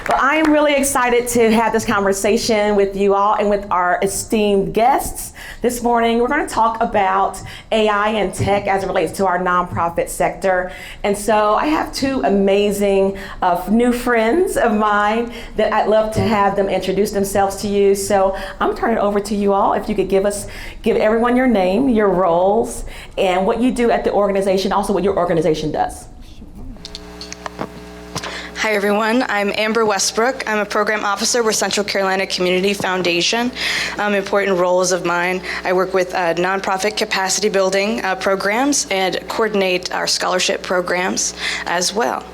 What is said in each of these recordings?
Well, I am really excited to have this conversation with you all and with our esteemed guests. This morning, we're going to talk about AI and tech as it relates to our nonprofit sector. And so I have two amazing new friends of mine that I'd love to have them introduce themselves to you. So I'm turning it over to you all. If you could give everyone your name, your roles, and what you do at the organization, also what your organization does. Hi everyone, I'm Amber Westbrook. I'm a program officer with Central Carolina Community Foundation. Important roles of mine, I work with nonprofit capacity building programs and coordinate our scholarship programs as well.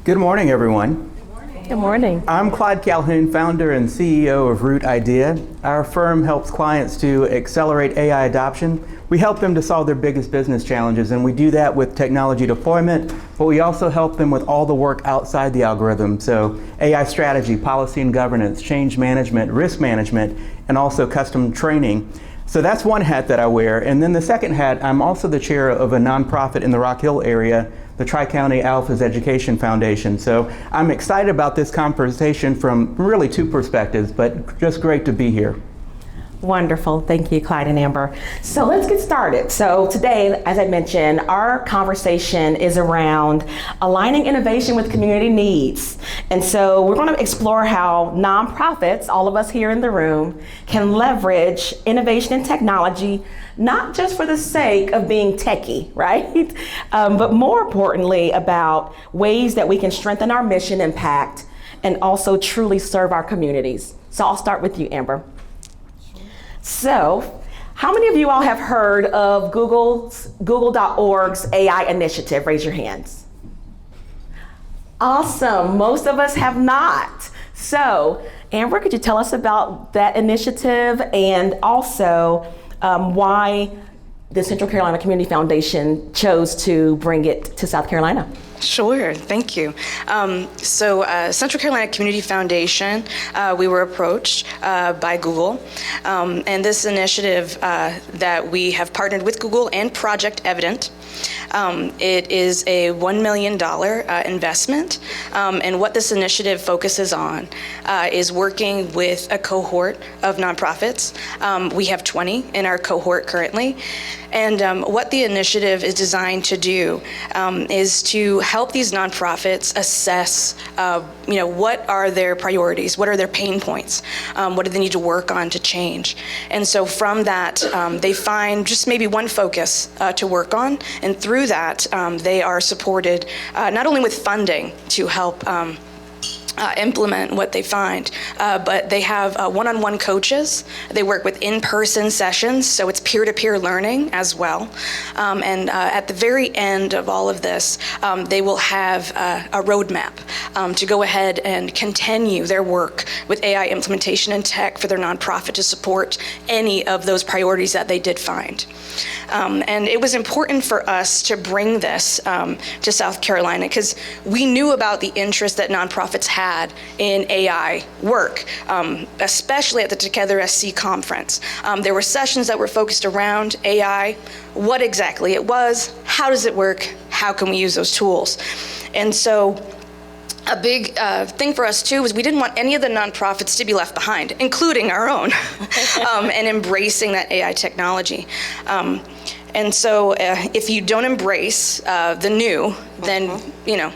Good morning, everyone. Good morning. I'm Clyde Calhoun, founder and CEO of Root Idea. Our firm helps clients to accelerate AI adoption. We help them to solve their biggest business challenges, and we do that with technology deployment, but we also help them with all the work outside the algorithm. So AI strategy, policy and governance, change management, risk management, and also custom training. So that's one hat that I wear. And then the second hat, I'm also the chair of a nonprofit in the Rock Hill area, the Tri-County Alphas Education Foundation. So I'm excited about this conversation from really two perspectives, but just great to be here. Wonderful. Thank you, Clyde and Amber. So let's get started. So today, as I mentioned, our conversation is around aligning innovation with community needs. And so we're going to explore how nonprofits, all of us here in the room, can leverage innovation and technology, not just for the sake of being techie, right? But more importantly, about ways that we can strengthen our mission impact and also truly serve our communities. So I'll start with you, Amber. So, how many of you all have heard of Google.org's AI initiative? Raise your hands. Awesome. Most of us have not. So, Amber, could you tell us about that initiative and also why the Central Carolina Community Foundation chose to bring it to South Carolina? Sure, thank you. Central Carolina Community Foundation, we were approached by Google, and this initiative that we have partnered with Google and Project Evident. It is a $1 million investment, and what this initiative focuses on is working with a cohort of nonprofits. We have 20 in our cohort currently, and what the initiative is designed to do is to help these nonprofits assess, what are their priorities, what are their pain points, what do they need to work on to change. And so from that, they find just maybe one focus to work on, and through that, they are supported not only with funding to help implement what they find, but they have one-on-one coaches. They work with in-person sessions, so it's peer-to-peer learning as well. And at the very end of all of this, they will have a roadmap to go ahead and continue their work with AI implementation and tech for their nonprofit to support any of those priorities that they did find. And it was important for us to bring this to South Carolina because we knew about the interest that nonprofits had in AI work, especially at the Together SC conference. There were sessions that were focused around AI, what exactly it was, how does it work, how can we use those tools. And so a big thing for us too was we didn't want any of the nonprofits to be left behind, including our own, and embracing that AI technology. And so if you don't embrace the new, then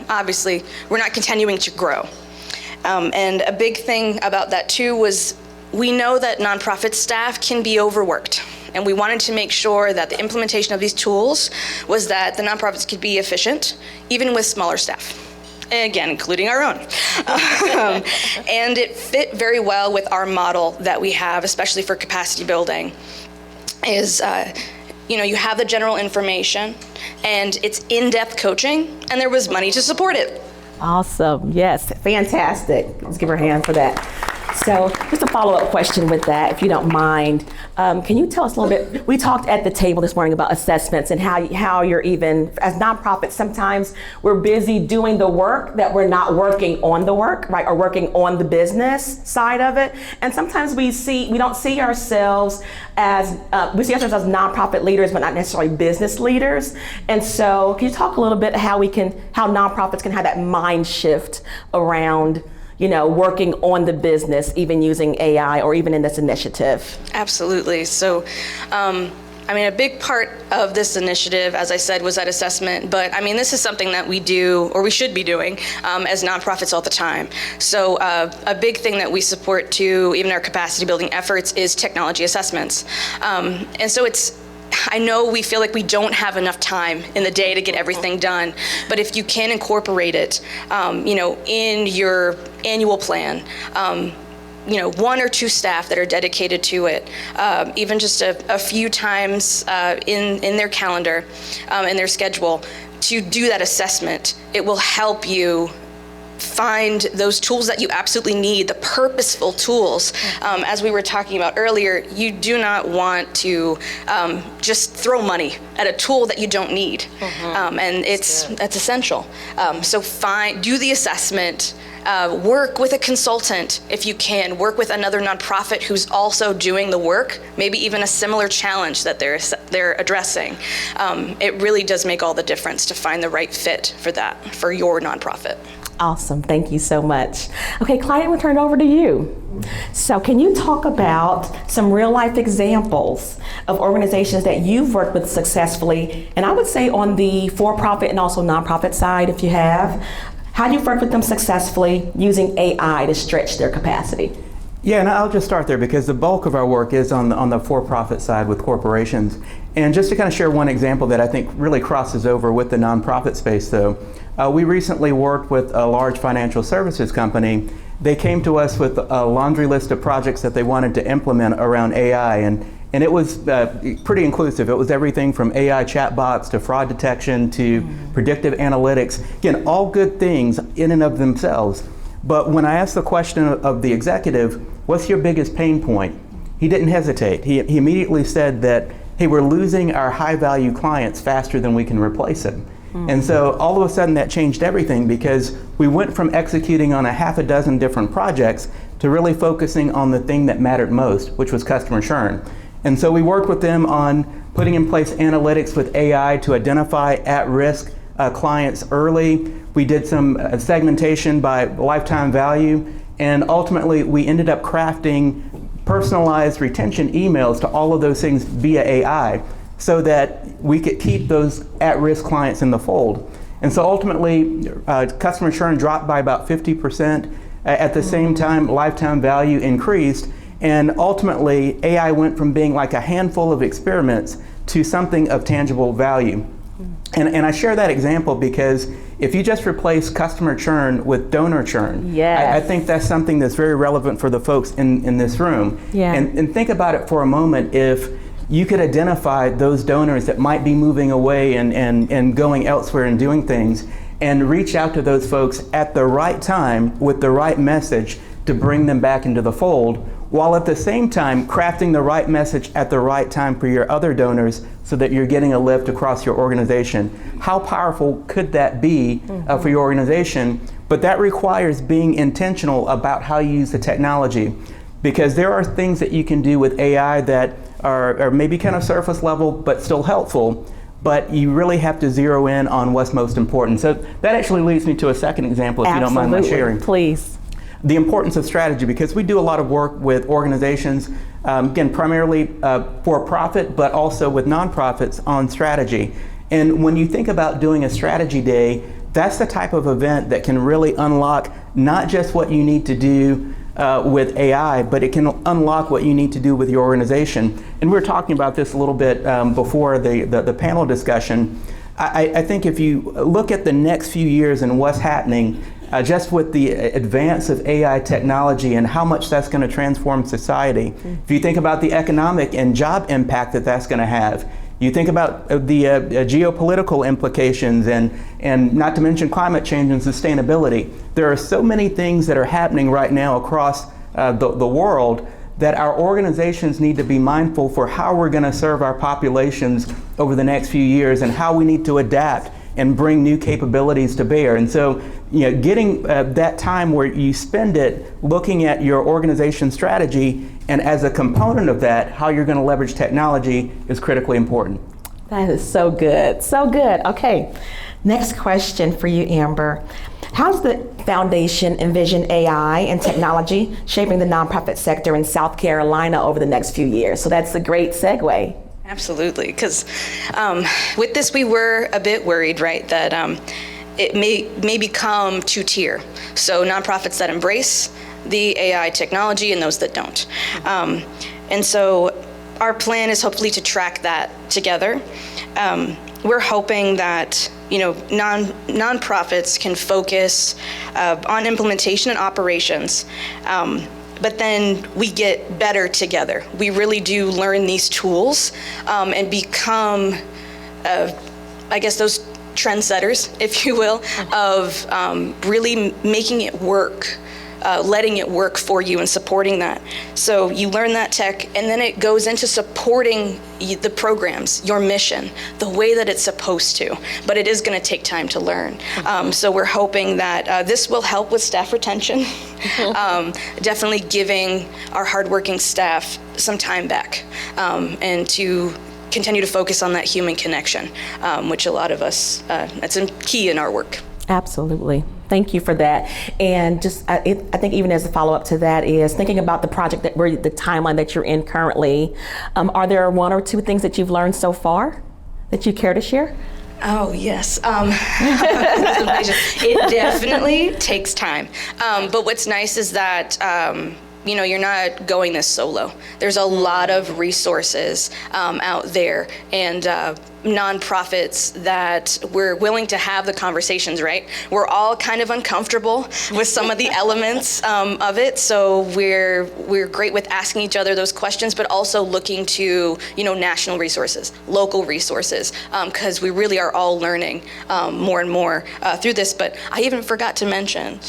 obviously we're not continuing to grow. And a big thing about that too was we know that nonprofit staff can be overworked. And we wanted to make sure that the implementation of these tools was that the nonprofits could be efficient, even with smaller staff. Again, including our own. And it fit very well with our model that we have, especially for capacity building, is you have the general information and it's in-depth coaching, and there was money to support it. Awesome. Yes, fantastic. Let's give her a hand for that. So just a follow-up question with that, if you don't mind. Can you tell us a little bit, we talked at the table this morning about assessments and how you're even, as nonprofits, sometimes we're busy doing the work that we're not working on the work, right? Or working on the business side of it. And sometimes we don't see ourselves as, we see ourselves as nonprofit leaders, but not necessarily business leaders. And so can you talk a little bit how nonprofits can have that mind shift around working on the business, even using AI or even in this initiative? Absolutely. So, a big part of this initiative, as I said, was that assessment. But this is something that we do, or we should be doing, as nonprofits all the time. So a big thing that we support too, even our capacity building efforts, is technology assessments. And so I know we feel like we don't have enough time in the day to get everything done, but if you can incorporate it, in your annual plan, 1 or 2 staff that are dedicated to it, even just a few times in their calendar, in their schedule, to do that assessment, it will help you find those tools that you absolutely need, the purposeful tools. As we were talking about earlier, you do not want to just throw money at a tool that you don't need. And that's essential. So do the assessment, work with a consultant if you can, work with another nonprofit who's also doing the work, maybe even a similar challenge that they're addressing. It really does make all the difference to find the right fit for your nonprofit. Awesome, thank you so much. Okay, Clyde, I'm gonna turn it over to you. So can you talk about some real life examples of organizations that you've worked with successfully, and I would say on the for-profit and also nonprofit side, if you have, how you've worked with them successfully using AI to stretch their capacity? Yeah, and I'll just start there because the bulk of our work is on the for-profit side with corporations. And just to kind of share one example that I think really crosses over with the nonprofit space though, we recently worked with a large financial services company. They came to us with a laundry list of projects that they wanted to implement around AI, and it was pretty inclusive. It was everything from AI chatbots to fraud detection to predictive analytics. Again, all good things in and of themselves. But when I asked the question of the executive, what's your biggest pain point? He didn't hesitate. He immediately said that, hey, we're losing our high value clients faster than we can replace them. And so all of a sudden that changed everything because we went from executing on a half a dozen different projects to really focusing on the thing that mattered most, which was customer churn. And so we worked with them on putting in place analytics with AI to identify at-risk clients early. We did some segmentation by lifetime value, and ultimately we ended up crafting personalized retention emails to all of those things via AI so that we could keep those at-risk clients in the fold. And so ultimately, customer churn dropped by about 50%. At the same time, lifetime value increased, and ultimately, AI went from being like a handful of experiments to something of tangible value. And I share that example because if you just replace customer churn with donor churn, yes. I think that's something that's very relevant for the folks in this room. Yeah. And think about it for a moment. If you could identify those donors that might be moving away and going elsewhere and doing things, and reach out to those folks at the right time with the right message to bring them back into the fold, while at the same time crafting the right message at the right time for your other donors so that you're getting a lift across your organization. How powerful could that be for your organization? But that requires being intentional about how you use the technology, because there are things that you can do with AI that are maybe kind of surface level but still helpful, but you really have to zero in on what's most important. So that actually leads me to a second example, if you don't mind my sharing. Please. The importance of strategy, because we do a lot of work with organizations, again, primarily for profit, but also with nonprofits on strategy. And when you think about doing a strategy day, that's the type of event that can really unlock not just what you need to do with AI, but it can unlock what you need to do with your organization. And we were talking about this a little bit before the panel discussion. I think if you look at the next few years and what's happening, just with the advance of AI technology and how much that's going to transform society. If you think about the economic and job impact that that's going to have, you think about the geopolitical implications and not to mention climate change and sustainability. There are so many things that are happening right now across the world, that our organizations need to be mindful for how we're going to serve our populations over the next few years and how we need to adapt and bring new capabilities to bear. And so, getting that time where you spend it looking at your organization strategy, and as a component of that, how you're going to leverage technology is critically important. That is so good, so good. Okay, next question for you, Amber. How's the foundation envision AI and technology shaping the nonprofit sector in South Carolina over the next few years? So that's a great segue. Absolutely, because with this we were a bit worried, right, that it may become two-tier. So nonprofits that embrace the AI technology and those that don't. And so our plan is hopefully to track that together. We're hoping that nonprofits can focus on implementation and operations. But then we get better together. We really do learn these tools and become, I guess, those trendsetters, if you will, of really making it work, letting it work for you and supporting that. So you learn that tech, and then it goes into supporting the programs, your mission, the way that it's supposed to. But it is going to take time to learn. So we're hoping that this will help with staff retention, definitely giving our hardworking staff some time back, and to continue to focus on that human connection, which a lot of us, that's a key in our work. Absolutely. Thank you for that. And just, I think even as a follow-up to that is thinking about the project the timeline that you're in currently, are there one or two things that you've learned so far that you care to share? Oh, yes. It definitely takes time. But what's nice is that you're not going this solo. There's a lot of resources out there, and nonprofits that we're willing to have the conversations, right? We're all kind of uncomfortable with some of the elements of it, so we're great with asking each other those questions, but also looking to national resources, local resources, because we really are all learning more and more through this. But I even forgot to mention.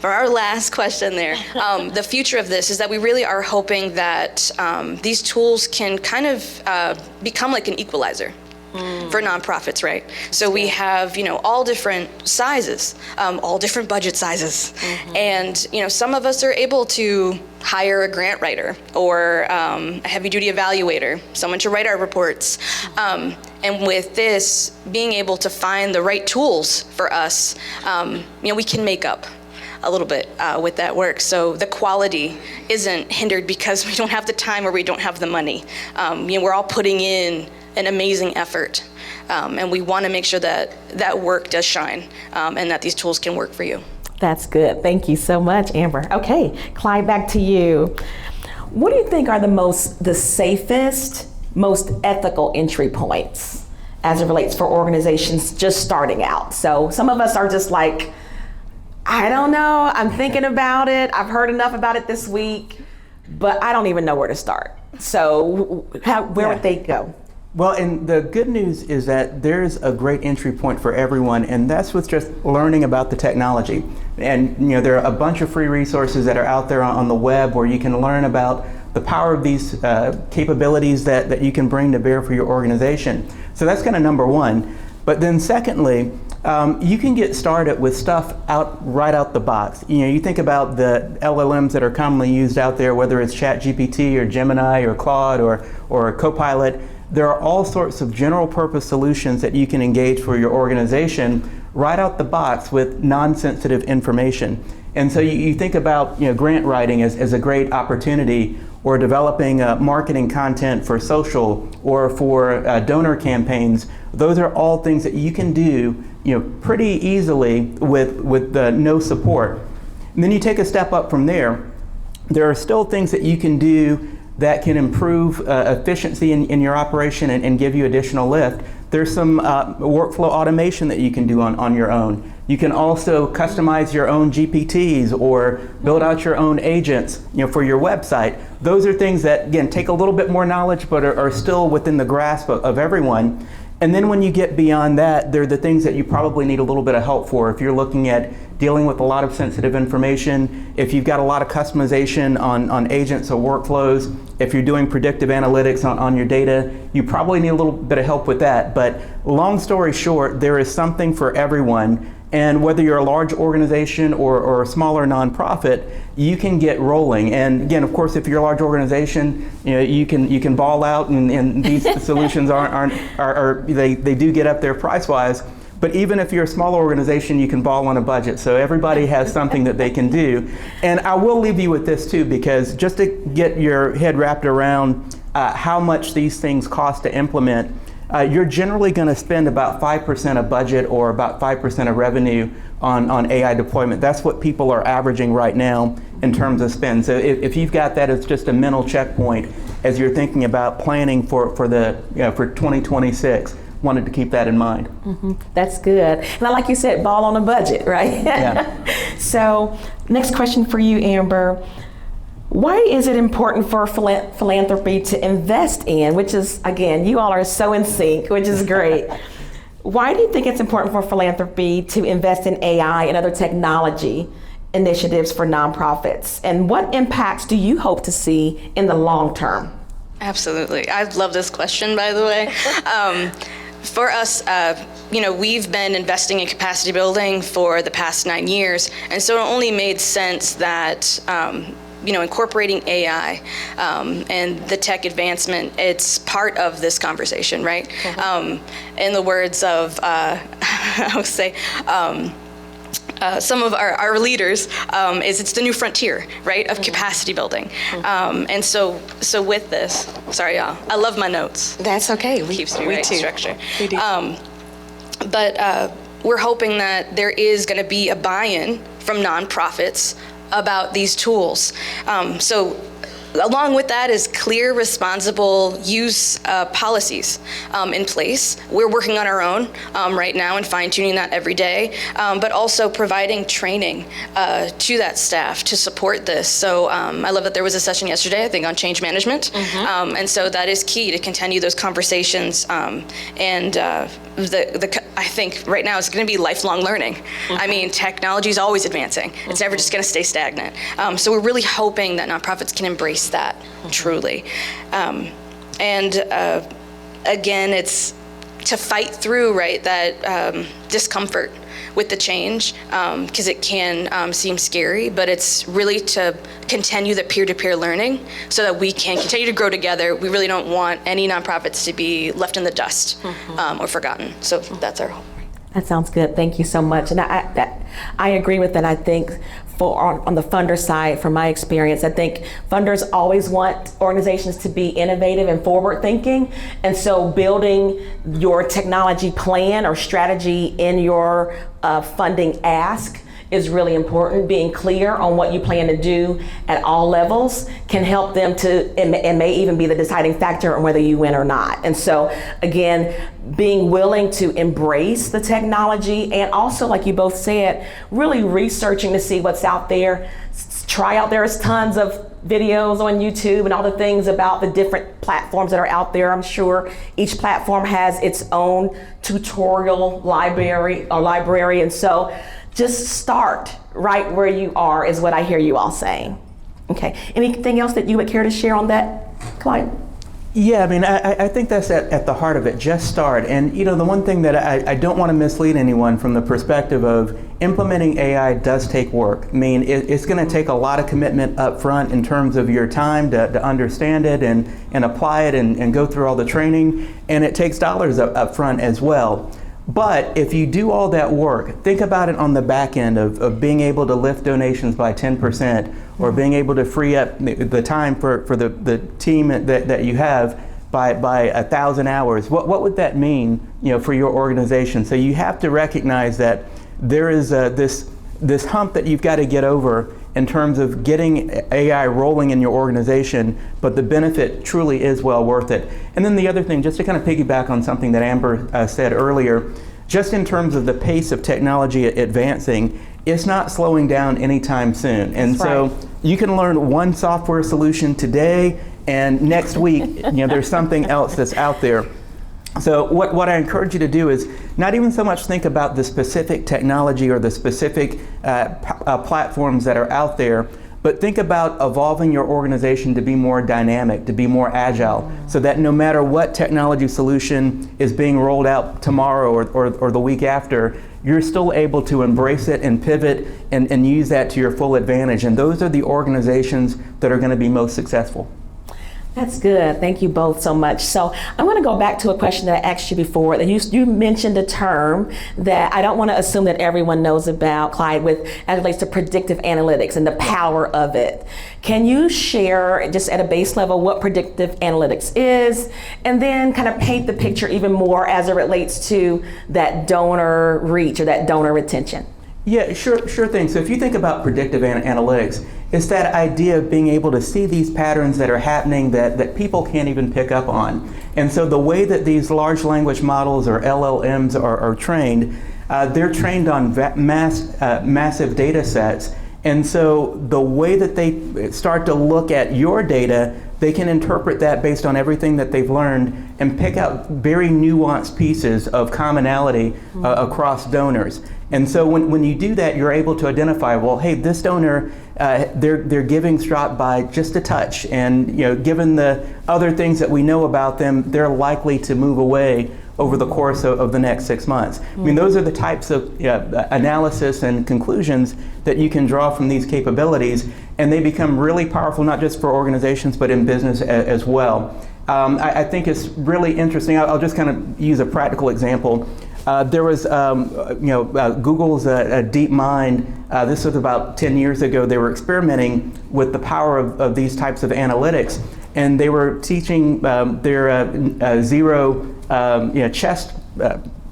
For our last question there, the future of this is that we really are hoping that these tools can kind of become like an equalizer for nonprofits, right? So we have, all different sizes, all different budget sizes. And, some of us are able to hire a grant writer or a heavy duty evaluator, someone to write our reports. And with this, being able to find the right tools for us, we can make up a little bit with that work. So the quality isn't hindered because we don't have the time or we don't have the money. We're all putting in an amazing effort. And we want to make sure that that work does shine and that these tools can work for you. That's good. Thank you so much, Amber. Okay, Clyde, back to you. What do you think are the safest, most ethical entry points as it relates for organizations just starting out? So some of us are just like, I don't know, I'm thinking about it, I've heard enough about it this week, but I don't even know where to start. So where would they go? Well, and the good news is that there's a great entry point for everyone, and that's with just learning about the technology. And there are a bunch of free resources that are out there on the web where you can learn about the power of these capabilities that you can bring to bear for your organization. So that's kind of number one. But then secondly, you can get started with stuff right out the box. You think about the LLMs that are commonly used out there, whether it's ChatGPT or Gemini or Claude or Copilot. There are all sorts of general purpose solutions that you can engage for your organization right out the box with non-sensitive information. And so you think about grant writing as a great opportunity, or developing marketing content for social or for donor campaigns. Those are all things that you can do pretty easily with no support. And then you take a step up from there. There are still things that you can do that can improve efficiency in your operation and give you additional lift. There's some workflow automation that you can do on your own. You can also customize your own GPTs or build out your own agents for your website. Those are things that, again, take a little bit more knowledge but are still within the grasp of everyone. And then when you get beyond that, they're the things that you probably need a little bit of help for. If you're looking at dealing with a lot of sensitive information, if you've got a lot of customization on agents or workflows, if you're doing predictive analytics on your data, you probably need a little bit of help with that. But long story short, there is something for everyone. And whether you're a large organization or a smaller nonprofit, you can get rolling. And again, of course, if you're a large organization, you can ball out, and these solutions they do get up there price-wise. But even if you're a small organization, you can ball on a budget. So everybody has something that they can do. And I will leave you with this too, because just to get your head wrapped around how much these things cost to implement, you're generally going to spend about 5% of budget or about 5% of revenue on AI deployment. That's what people are averaging right now in terms of spend. So if you've got that as just a mental checkpoint as you're thinking about planning for 2026, wanted to keep that in mind. Mm-hmm. That's good. And like you said, ball on a budget, right? Yeah. So next question for you, Amber. Why is it important for philanthropy to invest in, which is, again, you all are so in sync, which is great. Why do you think it's important for philanthropy to invest in AI and other technology initiatives for nonprofits? And what impacts do you hope to see in the long term? Absolutely. I love this question, by the way. For us, we've been investing in capacity building for the past 9 years, and so it only made sense that incorporating AI and the tech advancement, it's part of this conversation, right? Mm-hmm. In the words of, I would say, some of our leaders, is it's the new frontier, right, of capacity building. Mm-hmm. And so with this, sorry, y'all, I love my notes. That's okay. Keeps me right structure. We do. But we're hoping that there is going to be a buy-in from nonprofits about these tools. So along with that is clear, responsible use policies in place. We're working on our own right now and fine-tuning that every day, but also providing training to that staff to support this. So I love that there was a session yesterday, I think, on change management. Mm-hmm. And so that is key to continue those conversations. I think right now it's going to be lifelong learning. Mm-hmm. I mean, technology is always advancing. It's mm-hmm. never just going to stay stagnant. So we're really hoping that nonprofits can embrace that mm-hmm. truly. Again, it's to fight through, right, that discomfort with the change, because it can seem scary, but it's really to continue the peer-to-peer learning so that we can continue to grow together. We really don't want any nonprofits to be left in the dust mm-hmm. Or forgotten. So that's our hope. That sounds good. Thank you so much. And I agree with that. I think on the funder side, from my experience, I think funders always want organizations to be innovative and forward thinking. And so building your technology plan or strategy in your funding ask is really important. Being clear on what you plan to do at all levels can help them to, and may even be the deciding factor on whether you win or not. And so again, being willing to embrace the technology, and also, like you both said, really researching to see what's out there. Try out, there's tons of videos on YouTube and all the things about the different platforms that are out there. I'm sure each platform has its own tutorial library, and so just start right where you are is what I hear you all saying. Okay, anything else that you would care to share on that, Clyde? Yeah, I mean, I think that's at the heart of it. Just start. And the one thing that I don't want to mislead anyone from the perspective of implementing AI does take work. I mean, it's going to take a lot of commitment up front in terms of your time to understand it and apply it and go through all the training. And it takes dollars up front as well. But if you do all that work, think about it on the back end of being able to lift donations by 10%, or being able to free up the time for the team that you have by 1,000 hours. What would that mean, for your organization? So you have to recognize that there is this hump that you've got to get over in terms of getting AI rolling in your organization, but the benefit truly is well worth it. And then the other thing, just to kind of piggyback on something that Amber said earlier, just in terms of the pace of technology advancing, it's not slowing down anytime soon. And so you can learn one software solution today, and next week, there's something else that's out there. So what I encourage you to do is not even so much think about the specific technology or the specific platforms that are out there, but think about evolving your organization to be more dynamic, to be more agile, so that no matter what technology solution is being rolled out tomorrow or the week after, you're still able to embrace it and pivot and use that to your full advantage. And those are the organizations that are going to be most successful. That's good. Thank you both so much. So I'm going to go back to a question that I asked you before. That you mentioned a term that I don't want to assume that everyone knows about, Clyde, as it relates to predictive analytics and the power of it. Can you share, just at a base level, what predictive analytics is, and then kind of paint the picture even more as it relates to that donor reach or that donor retention? Yeah, sure thing. So if you think about predictive analytics, it's that idea of being able to see these patterns that are happening that people can't even pick up on. And so the way that these large language models or LLMs are trained, they're trained on massive data sets. And so the way that they start to look at your data, they can interpret that based on everything that they've learned and pick out very nuanced pieces of commonality across donors. And so when you do that, you're able to identify, well, hey, this donor, their giving's dropped by just a touch, and given the other things that we know about them, they're likely to move away over the course of the next 6 months. I mean, those are the types of analysis and conclusions that you can draw from these capabilities, and they become really powerful, not just for organizations, but in business as well. I think it's really interesting. I'll just kind of use a practical example. There was, Google's DeepMind. This was about 10 years ago. They were experimenting with the power of these types of analytics, and they were teaching their zero chess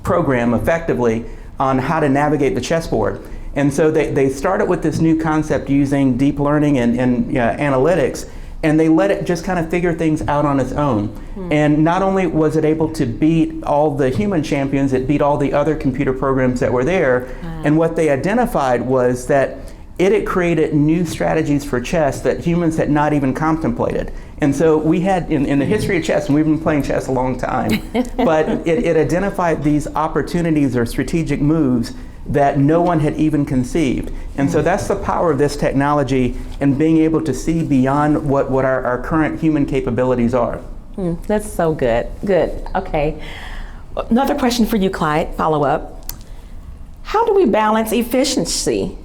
program effectively on how to navigate the chessboard. And so they started with this new concept using deep learning and analytics, and they let it just kind of figure things out on its own. And not only was it able to beat all the human champions, it beat all the other computer programs that were there. And what they identified was that it had created new strategies for chess that humans had not even contemplated. And so we had, in the history of chess, and we've been playing chess a long time, but it identified these opportunities or strategic moves that no one had even conceived. And so that's the power of this technology and being able to see beyond what our current human capabilities are. That's so good. Good. Okay. Another question for you, Clyde, follow up. How do we balance efficiency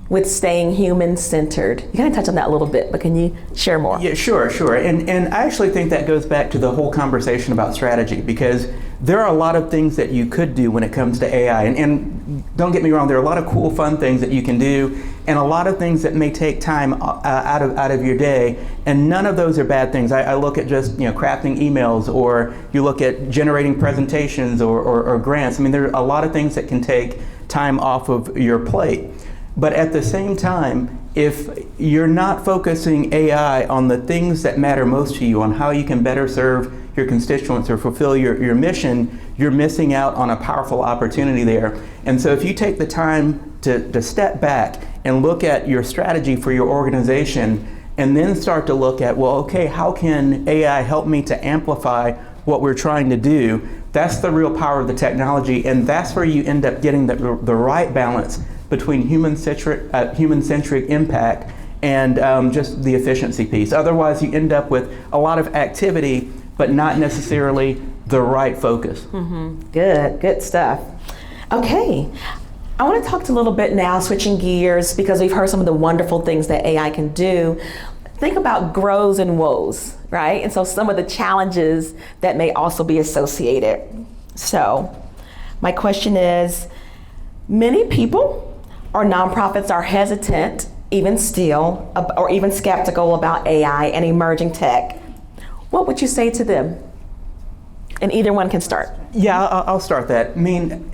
with staying human-centered? You kind of touched on that a little bit, but can you share more? Yeah, sure. And I actually think that goes back to the whole conversation about strategy, because there are a lot of things that you could do when it comes to AI. And don't get me wrong, there are a lot of cool, fun things that you can do, and a lot of things that may take time out of your day, and none of those are bad things. I look at just crafting emails, or you look at generating presentations or grants. I mean, there are a lot of things that can take time off of your plate. But at the same time, if you're not focusing AI on the things that matter most to you, on how you can better serve your constituents or fulfill your mission, you're missing out on a powerful opportunity there. And so if you take the time to step back and look at your strategy for your organization, and then start to look at, well, okay, how can AI help me to amplify what we're trying to do? That's the real power of the technology, and that's where you end up getting the right balance between human-centric impact and just the efficiency piece. Otherwise, you end up with a lot of activity, but not necessarily the right focus. Good stuff. Okay, I want to talk a little bit now, switching gears, because we've heard some of the wonderful things that AI can do. Think about grows and woes, right? And so some of the challenges that may also be associated. So my question is, many people or nonprofits are hesitant, even still, or even skeptical about AI and emerging tech. What would you say to them? And either one can start. Yeah, I'll start that. I mean,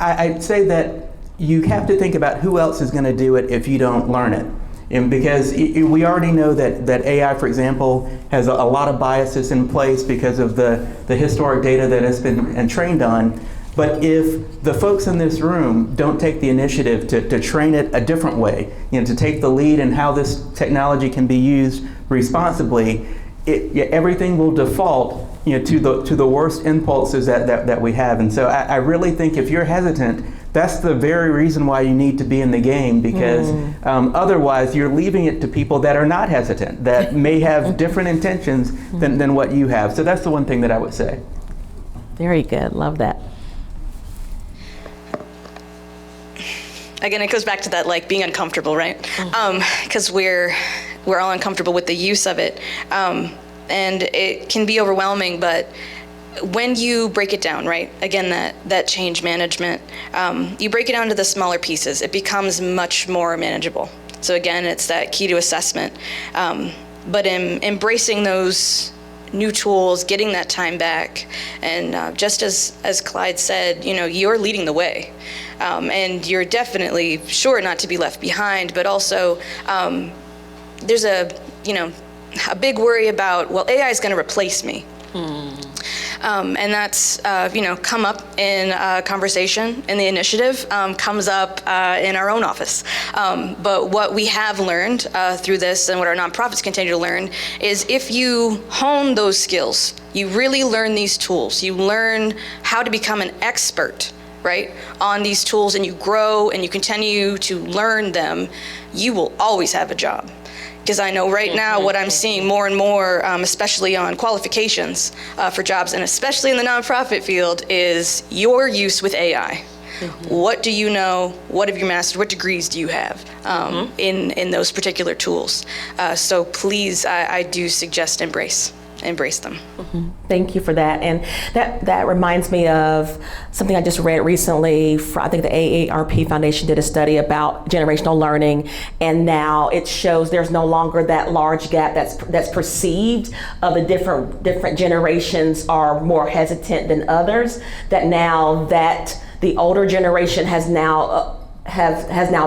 I'd say that you have to think about who else is going to do it if you don't learn it. And because we already know that AI, for example, has a lot of biases in place because of the historic data that it's been trained on. But if the folks in this room don't take the initiative to train it a different way, to take the lead in how this technology can be used responsibly, everything will default, to the worst impulses that we have. And so I really think if you're hesitant, that's the very reason why you need to be in the game, because otherwise you're leaving it to people that are not hesitant, that may have different intentions than what you have. So that's the one thing that I would say. Very good. Love that. Again, it goes back to that like being uncomfortable, right? Because we're all uncomfortable with the use of it, and it can be overwhelming. But when you break it down, right? Again, that change management, you break it down to the smaller pieces. It becomes much more manageable. So again, it's that key to assessment. But in embracing those new tools, getting that time back, and just as Clyde said, you're leading the way. And you're definitely sure not to be left behind, but also there's a big worry about, well, AI is going to replace me. And that's, come up in conversation in the initiative, comes up in our own office. But what we have learned through this, and what our nonprofits continue to learn, is if you hone those skills, you really learn these tools, you learn how to become an expert, right, on these tools, and you grow and you continue to learn them, you will always have a job. Because I know right now what I'm seeing more and more, especially on qualifications for jobs, and especially in the nonprofit field, is your use with AI. What do you know? What have you mastered? What degrees do you have in those particular tools? So please, I do suggest embrace them. Thank you for that. And that reminds me of something I just read recently. I think the AARP Foundation did a study about generational learning, and now it shows there's no longer that large gap that's perceived of the different generations are more hesitant than others. That now that the older generation has now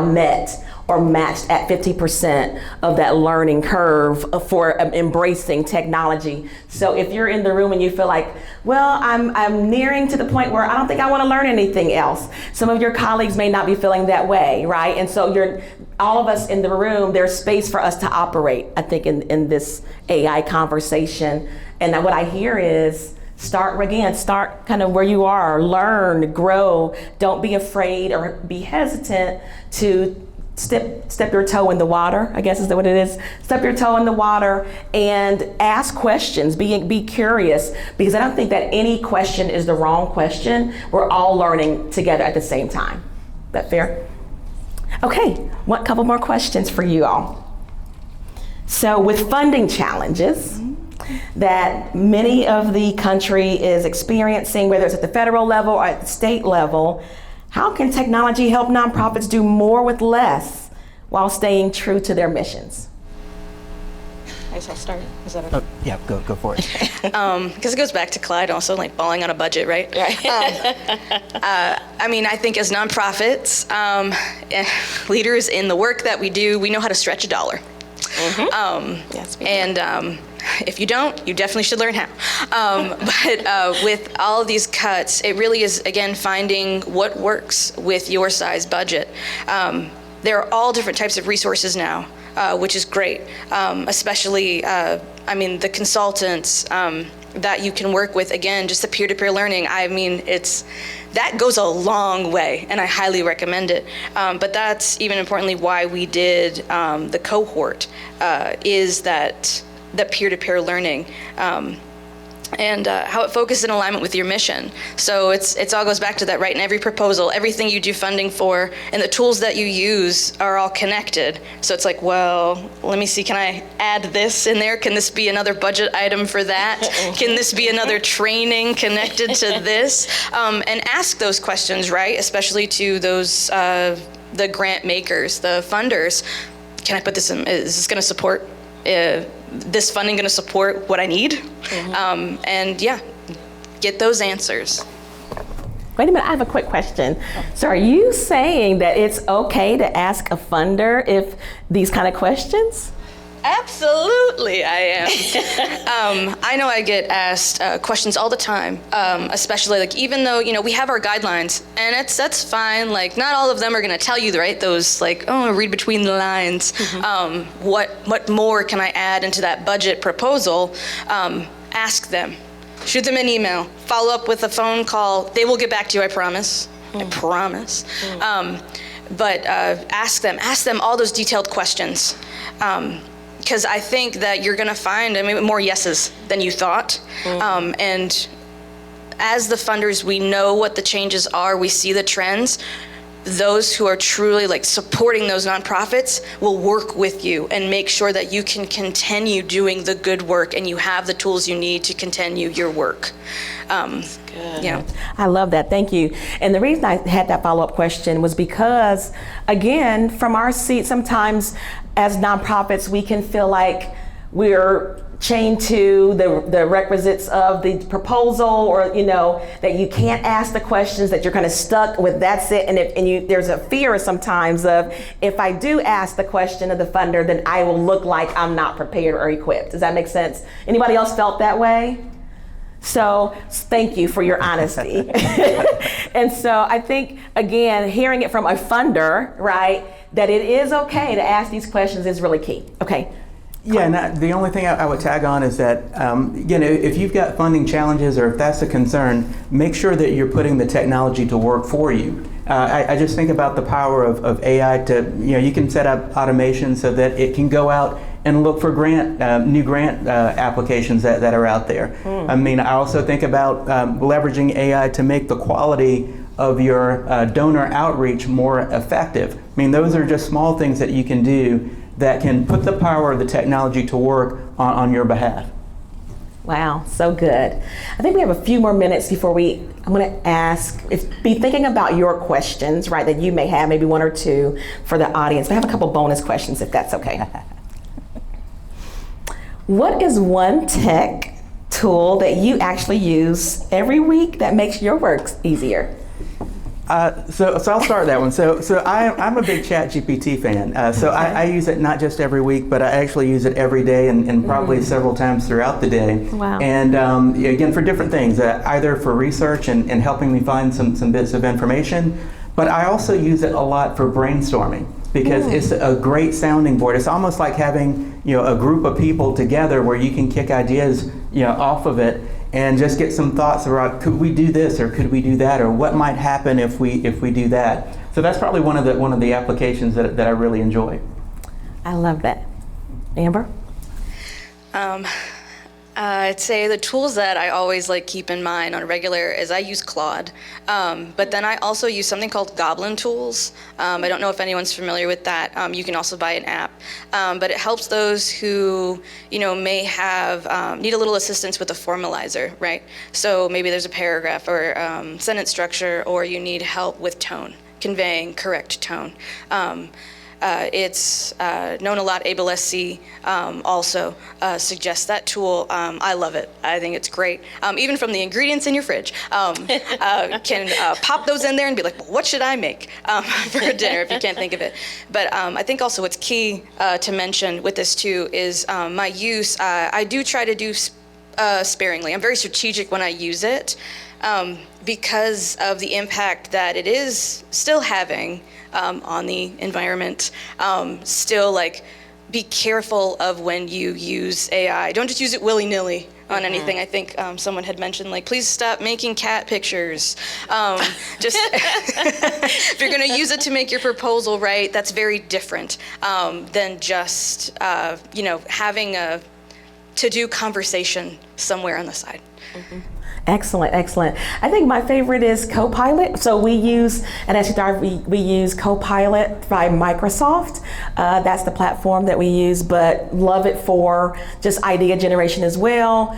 met or matched at 50% of that learning curve for embracing technology. So if you're in the room and you feel like, well, I'm nearing to the point where I don't think I want to learn anything else. Some of your colleagues may not be feeling that way, right? And so all of us in the room, there's space for us to operate, I think, in this AI conversation. And what I hear is, start kind of where you are, learn, grow. Don't be afraid or be hesitant to step your toe in the water, I guess is what it is. Step your toe in the water and ask questions, be curious, because I don't think that any question is the wrong question. We're all learning together at the same time. Is that fair? Okay, one couple more questions for you all. So with funding challenges that many of the country is experiencing, whether it's at the federal level or at the state level, how can technology help nonprofits do more with less while staying true to their missions? I guess I'll start. Is that okay? Yeah, go for it. Because it goes back to Clyde also, like balling on a budget, right? I think as nonprofits, leaders in the work that we do, we know how to stretch a dollar. Yes, and if you don't, you definitely should learn how. But with all of these cuts, it really is, again, finding what works with your size budget. There are all different types of resources now, which is great, especially, the consultants that you can work with, again, just the peer-to-peer learning. That goes a long way, and I highly recommend it. But that's even importantly why we did the cohort, is that the peer-to-peer learning, and how it focuses in alignment with your mission. So it all goes back to that, right? In every proposal, everything you do funding for, and the tools that you use are all connected. So it's like, well, let me see, can I add this in there? Can this be another budget item for that? Can this be another training connected to this? And ask those questions, right? Especially to those, the grant makers, the funders. Can I put this in? Is this gonna support this funding going to support what I need? And yeah, get those answers. Wait a minute, I have a quick question. So are you saying that it's okay to ask a funder if these kind of questions? Absolutely, I am. I know I get asked questions all the time, especially like, even though, we have our guidelines, and that's fine. Like, not all of them are going to tell you, right? Those like, read between the lines. What more can I add into that budget proposal? Ask them. Shoot them an email. Follow up with a phone call. They will get back to you, I promise. I promise. But ask them all those detailed questions. Because I think that you're going to find more yeses than you thought. And as the funders, we know what the changes are. We see the trends. Those who are truly supporting those nonprofits will work with you and make sure that you can continue doing the good work and you have the tools you need to continue your work. Good. Yeah. I love that. Thank you. And the reason I had that follow-up question was because, again, from our seat, sometimes as nonprofits, we can feel like we're chained to the requisites of the proposal, or that you can't ask the questions, that you're kind of stuck with that's it. And there's a fear sometimes of, if I do ask the question of the funder, then I will look like I'm not prepared or equipped. Does that make sense? Anybody else felt that way? So thank you for your honesty. And so I think, again, hearing it from a funder, right, that it is okay to ask these questions is really key. Okay. Yeah, and the only thing I would tag on is that, again, if you've got funding challenges or if that's a concern, make sure that you're putting the technology to work for you. I just think about the power of AI to, you can set up automation so that it can go out and look for new grant applications that are out there. I also think about leveraging AI to make the quality of your donor outreach more effective. Those are just small things that you can do that can put the power of the technology to work on your behalf. Wow, so good. I think we have a few more minutes before I'm going to be thinking about your questions, right, that you may have, maybe one or two for the audience. But I have a couple bonus questions, if that's okay. What is one tech tool that you actually use every week that makes your work easier? So I'll start that one. So I'm a big ChatGPT fan. I use it not just every week, but I actually use it every day and probably several times throughout the day. Wow. And again, for different things, either for research and helping me find some bits of information, but I also use it a lot for brainstorming because it's a great sounding board. It's almost like having a group of people together where you can kick ideas off of it and just get some thoughts about, could we do this or could we do that, or what might happen if we do that. So that's probably one of the applications that I really enjoy. I love that. Amber? I'd say the tools that I always keep in mind on a regular is I use Claude, but then I also use something called Goblin Tools. I don't know if anyone's familiar with that. You can also buy an app, but it helps those who may have need a little assistance with a formalizer, right? So maybe there's a paragraph or sentence structure, or you need help with tone, conveying correct tone. It's known a lot. AbleSC also suggests that tool. I love it. I think it's great. Even from the ingredients in your fridge, can pop those in there and be like, well, what should I make for dinner if you can't think of it? But I think also what's key to mention with this too is my use. I do try to do sparingly. I'm very strategic when I use it because of the impact that it is still having on the environment. Still, be careful of when you use AI. Don't just use it willy-nilly on anything. I think someone had mentioned, please stop making cat pictures. Just if you're going to use it to make your proposal, right, that's very different than just having a to-do conversation somewhere on the side. Excellent, excellent. I think my favorite is Copilot. So we use, at SDR, we use Copilot by Microsoft. That's the platform that we use, but love it for just idea generation as well.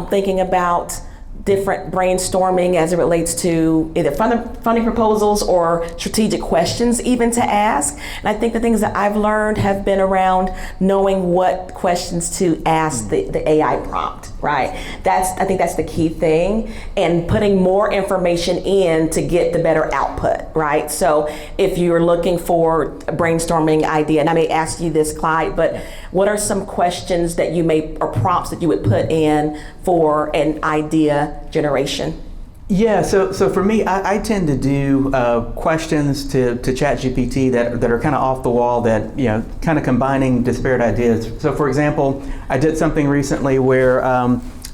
Thinking about different brainstorming as it relates to either funding proposals or strategic questions even to ask. And I think the things that I've learned have been around knowing what questions to ask the AI prompt, right? I think that's the key thing, and putting more information in to get the better output, right? So if you're looking for a brainstorming idea, and I may ask you this, Clyde, but what are some questions that you or prompts that you would put in for an idea generation? Yeah, so for me, I tend to do questions to ChatGPT that are kind of off the wall, that kind of combining disparate ideas. So for example, I did something recently where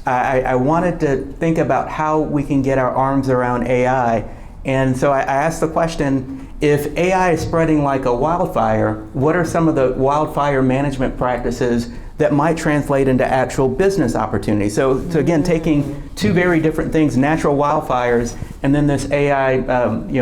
I wanted to think about how we can get our arms around AI. And so I asked the question, if AI is spreading like a wildfire, what are some of the wildfire management practices that might translate into actual business opportunities? So again, taking two very different things, natural wildfires, and then this AI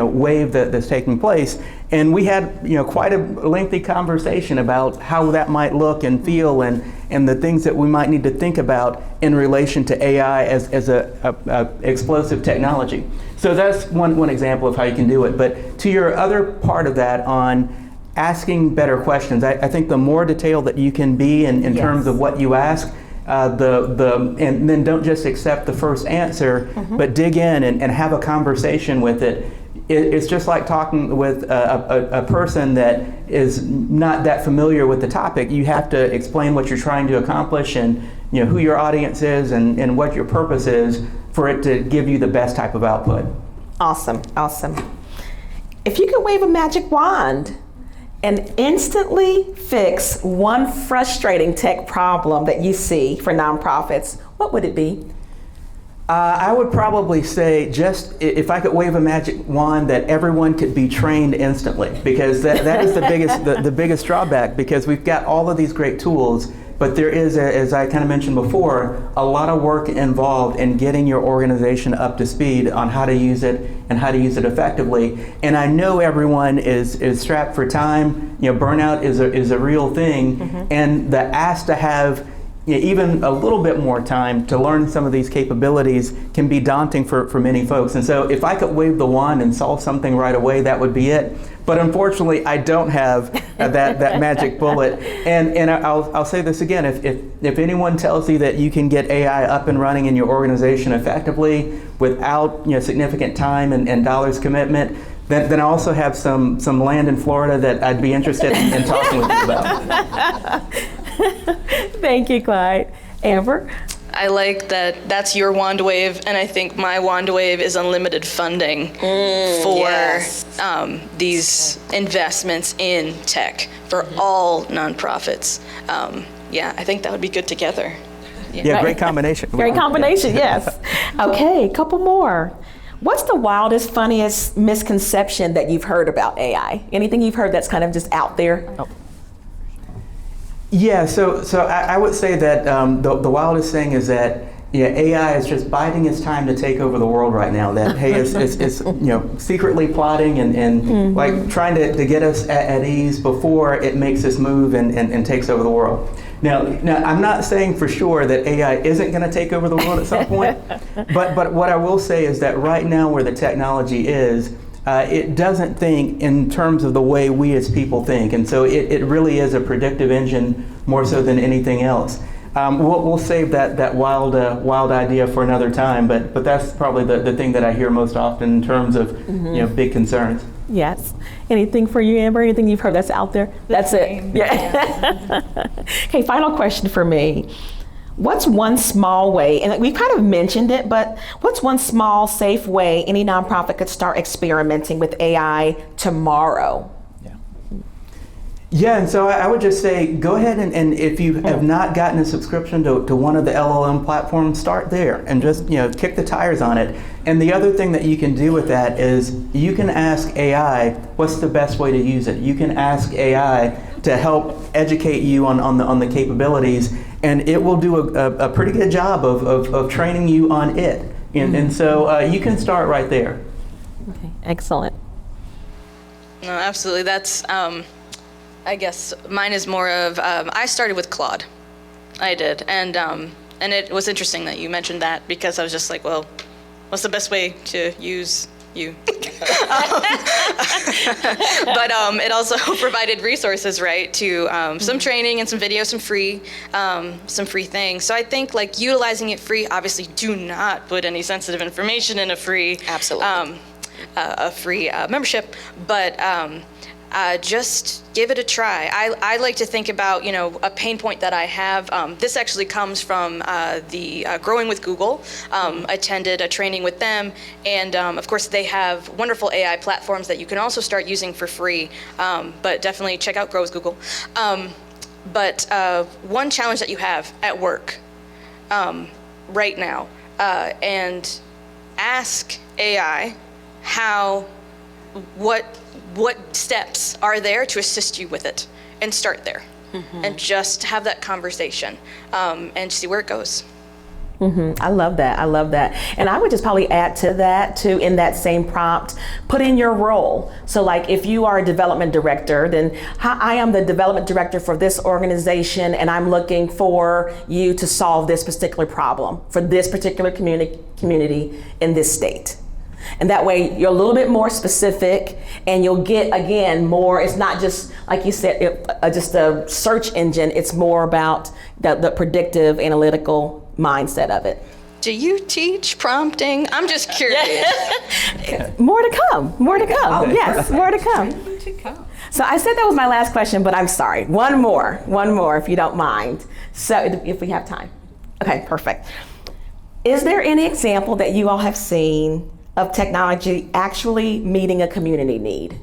wave that's taking place. And we had quite a lengthy conversation about how that might look and feel, and the things that we might need to think about in relation to AI as a explosive technology. So that's one example of how you can do it. But to your other part of that on asking better questions, I think the more detailed that you can be in terms of what you ask, and then don't just accept the first answer, but dig in and have a conversation with it. It's just like talking with a person that is not that familiar with the topic. You have to explain what you're trying to accomplish and who your audience is and what your purpose is for it to give you the best type of output. Awesome, awesome. If you could wave a magic wand and instantly fix one frustrating tech problem that you see for nonprofits, what would it be? I would probably say, just if I could wave a magic wand, that everyone could be trained instantly, because that is the biggest drawback, because we've got all of these great tools, but there is, as I kind of mentioned before, a lot of work involved in getting your organization up to speed on how to use it and how to use it effectively. And I know everyone is strapped for time. Burnout is a real thing, and the ask to have even a little bit more time to learn some of these capabilities can be daunting for many folks. And so if I could wave the wand and solve something right away, that would be it. But unfortunately, I don't have that magic bullet. And I'll say this again, if anyone tells you that you can get AI up and running in your organization effectively without significant time and dollars commitment, then I also have some land in Florida that I'd be interested in talking with you about. Thank you, Clyde. Amber? I like that that's your wand wave, and I think my wand wave is unlimited funding for these investments in tech for all nonprofits. I think that would be good together. Yeah, great combination. Great combination, yes. Okay, a couple more. What's the wildest, funniest misconception that you've heard about AI? Anything you've heard that's kind of just out there? Oh. Yeah, so I would say that the wildest thing is that AI is just biding its time to take over the world right now. That hey, it's secretly plotting and like trying to get us at ease before it makes this move and takes over the world. Now I'm not saying for sure that AI isn't going to take over the world at some point, but what I will say is that right now where the technology is, it doesn't think in terms of the way we as people think, and so it really is a predictive engine more so than anything else. We'll save that wild idea for another time, but that's probably the thing that I hear most often in terms of big concerns. Yes. Anything for you, Amber? Anything you've heard that's out there? That's it. Yeah. Okay, final question for me. What's one small way, and we've kind of mentioned it, but what's one small, safe way any nonprofit could start experimenting with AI tomorrow? Yeah, and so I would just say, go ahead and if you have not gotten a subscription to one of the LLM platforms, start there and just kick the tires on it. And the other thing that you can do with that is you can ask AI what's the best way to use it. You can ask AI to help educate you on the capabilities, and it will do a pretty good job of training you on it. And so you can start right there. Okay, excellent. No, absolutely. That's I guess mine is more of, I started with Claude. I did. And it was interesting that you mentioned that, because I was just like, well, what's the best way to use you? But it also provided resources, right, to some training and some videos, some free things. So I think like utilizing it free, obviously do not put any sensitive information in a free, membership, but just give it a try. I like to think about, a pain point that I have. This actually comes from the Growing with Google. Attended a training with them, and of course they have wonderful AI platforms that you can also start using for free, but definitely check out Grow with Google. But one challenge that you have at work, right now and ask AI what steps are there to assist you with it, and start there. And just have that conversation and see where it goes. I love that. I love that. And I would just probably add to that too, in that same prompt, put in your role. So like if you are a development director, then I am the development director for this organization, and I'm looking for you to solve this particular problem for this particular community in this state. And that way you're a little bit more specific, and you'll get, again, more. It's not just, like you said, just a search engine. It's more about the predictive analytical mindset of it. Do you teach prompting? I'm just curious. More to come. More to come. Yes, more to come. So I said that was my last question, but I'm sorry. One more, if you don't mind. So if we have time. Okay, perfect. Is there any example that you all have seen of technology actually meeting a community need?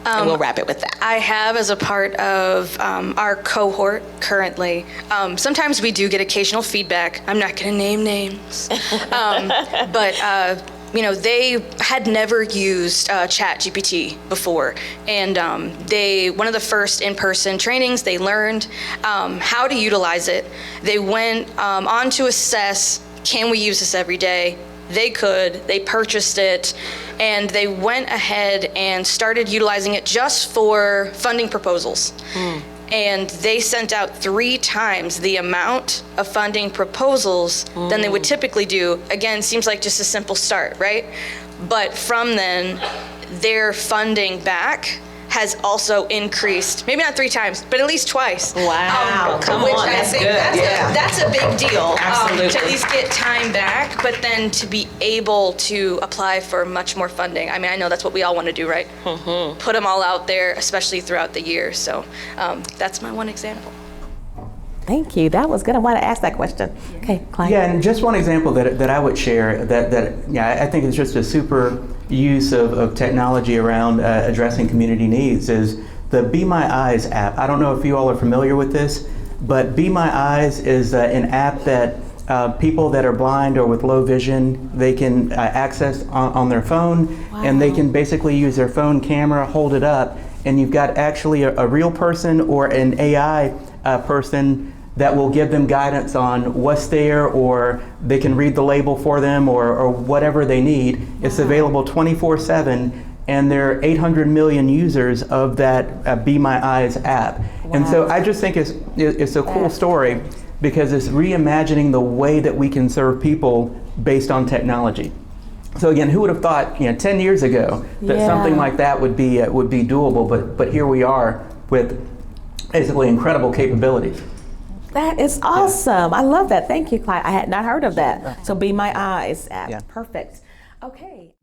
And we'll wrap it with that. I have, as a part of our cohort currently. Sometimes we do get occasional feedback. I'm not going to name names, but they had never used ChatGPT before, and one of the first in-person trainings, they learned how to utilize it. They went on to assess, can we use this every day? They could. They purchased it, and they went ahead and started utilizing it just for funding proposals. And they sent out 3 times the amount of funding proposals than they would typically do. Again, seems like just a simple start, right? But from then, their funding back has also increased, maybe not 3 times, but at least twice. Wow, come which on, I that's think good. That's a big deal. Absolutely. To at least get time back, but then to be able to apply for much more funding. I mean, I know that's what we all want to do, right? Put them all out there, especially throughout the year. So that's my one example. Thank you. That was good. I want to ask that question. Okay, Clyde. Yeah, and just one example that I would share that I think is just a super use of technology around addressing community needs is the Be My Eyes app. I don't know if you all are familiar with this, but Be My Eyes is an app that people that are blind or with low vision, they can access on their phone. Wow. And they can basically use their phone camera, hold it up, and you've got actually a real person or an AI person that will give them guidance on what's there, or they can read the label for them, or whatever they need. Wow. It's available 24/7, and there are 800 million users of that Be My Eyes app. Wow. And so I just think it's a cool story, because it's reimagining the way that we can serve people based on technology. So again, who would have thought, 10 years ago that something like that would be doable? But here we are with basically incredible capabilities. That is awesome. I love that. Thank you, Clyde. I had not heard of that. So Be My Eyes app. Yeah. Perfect. Okay.